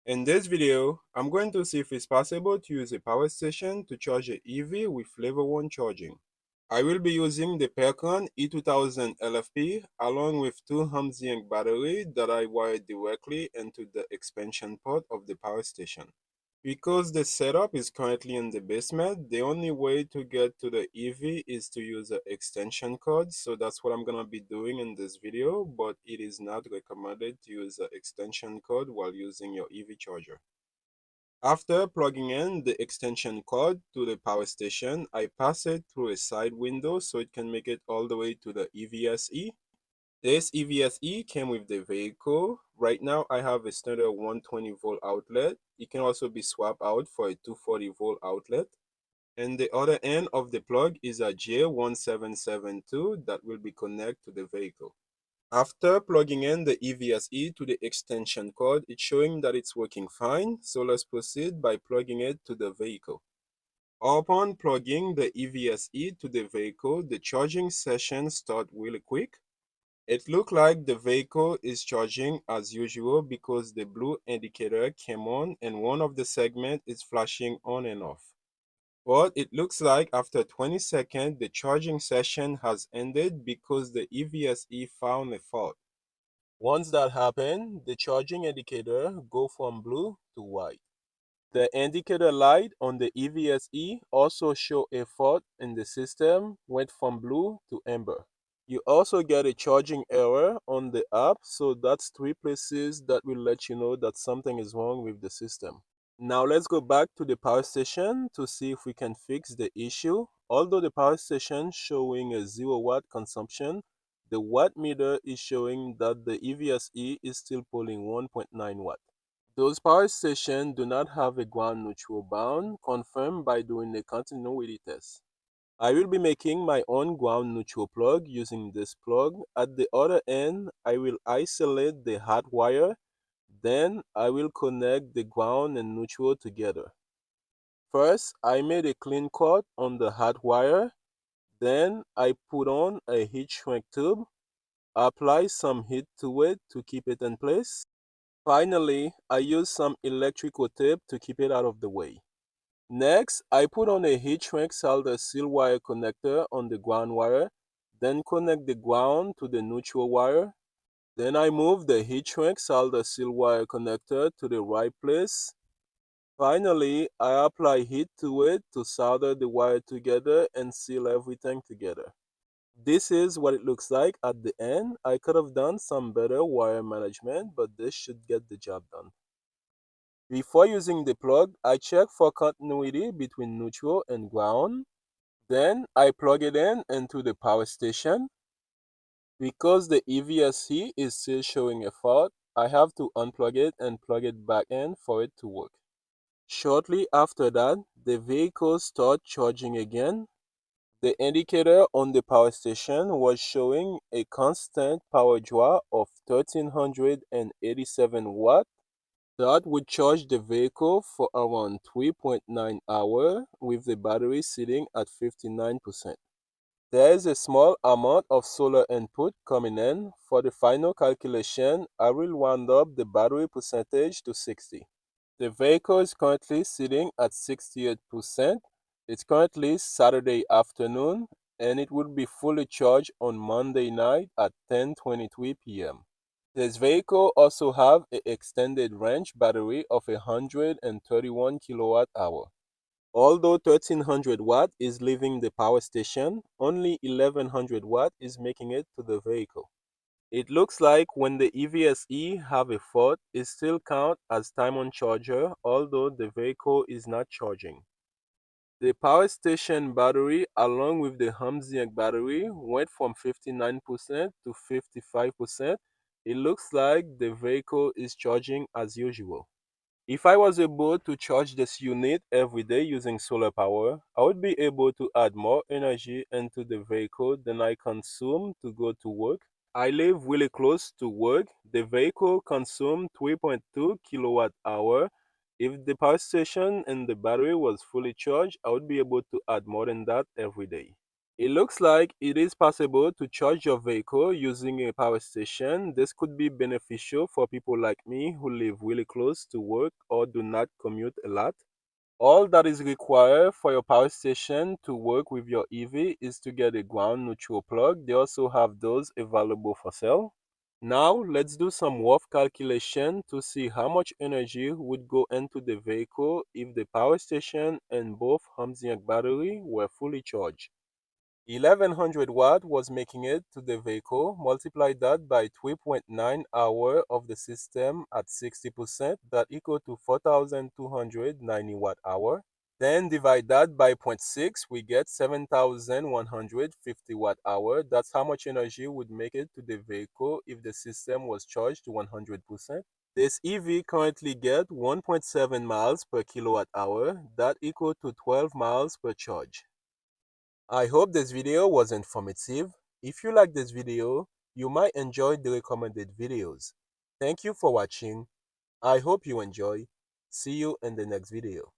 In this video, I'm going to see if it's possible to use a power station to charge an EV with level 1 charging. I will be using the Percon E2000 LFP along with two Humsienk batteries that I wired directly into the expansion port of the power station. Because the setup is currently in the basement, the only way to get to the EV is to use an extension cord, so that's what I'm going to be doing in this video, but it is not recommended to use an extension cord while using your EV charger. After plugging in the extension cord to the power station, I pass it through a side window so it can make it all the way to the EVSE. This EVSE came with the vehicle. Right now I have a standard 120 volt outlet. It can also be swapped out for a 240 volt outlet. And the other end of the plug is a J1772 that will be connected to the vehicle. After plugging in the EVSE to the extension cord, it's showing that it's working fine, so let's proceed by plugging it to the vehicle. Upon plugging the EVSE to the vehicle, the charging session starts really quick. It looked like the vehicle is charging as usual because the blue indicator came on and one of the segments is flashing on and off. But it looks like after 20 seconds, the charging session has ended because the EVSE found a fault. Once that happens, the charging indicator go from blue to white. The indicator light on the EVSE also show a fault in the system, went from blue to amber. You also get a charging error on the app, so that's three places that will let you know that something is wrong with the system. Now let's go back to the power station to see if we can fix the issue. Although the power station showing a 0 watt consumption, the watt meter is showing that the EVSE is still pulling 1.9 watt. Those power stations do not have a ground neutral bound, confirmed by doing a continuity test. I will be making my own ground neutral plug using this plug. At the other end, I will isolate the hot wire, then I will connect the ground and neutral together. First, I made a clean cut on the hot wire, then I put on a heat shrink tube, apply some heat to it to keep it in place. Finally, I use some electrical tape to keep it out of the way. Next, I put on a heat shrink solder seal wire connector on the ground wire, then connect the ground to the neutral wire. Then I move the heat shrink solder seal wire connector to the right place. Finally, I apply heat to it to solder the wire together and seal everything together. This is what it looks like at the end. I could have done some better wire management, but this should get the job done. Before using the plug, I check for continuity between neutral and ground. Then I plug it in into the power station. Because the EVSC is still showing a fault, I have to unplug it and plug it back in for it to work. Shortly after that, the vehicle starts charging again. The indicator on the power station was showing a constant power draw of 1387 watts. That would charge the vehicle for around 3.9 hours with the battery sitting at 59%. There is a small amount of solar input coming in. For the final calculation, I will round up the battery percentage to 60. The vehicle is currently sitting at 68%. It's currently Saturday afternoon and it will be fully charged on Monday night at 10:23 p.m. This vehicle also have an extended range battery of 131 kilowatt hour. Although 1300 watt is leaving the power station, only 1100 watt is making it to the vehicle. It looks like when the EVSE have a fault, it still count as time on charger, although the vehicle is not charging. The power station battery along with the Humsienk battery went from 59% to 55%. It looks like the vehicle is charging as usual. If I was able to charge this unit every day using solar power, I would be able to add more energy into the vehicle than I consume to go to work. I live really close to work. The vehicle consumes 3.2 kilowatt hour. If the power station and the battery was fully charged, I would be able to add more than that every day. It looks like it is possible to charge your vehicle using a power station. This could be beneficial for people like me who live really close to work or do not commute a lot. All that is required for your power station to work with your EV is to get a ground neutral plug. They also have those available for sale. Now, let's do some rough calculation to see how much energy would go into the vehicle if the power station and both Humsienk battery were fully charged. 1100 watt was making it to the vehicle. Multiply that by 3.9 hour of the system at 60%. That equal to 4290 watt hour. Then divide that by zero point 0.6. We get 7150 watt hour. That's how much energy would make it to the vehicle if the system was charged to 100%. This EV currently get 1.7 miles per kilowatt hour. That equal to 12 miles per charge. I hope this video was informative. If you like this video, you might enjoy the recommended videos. Thank you for watching. I hope you enjoy. See you in the next video.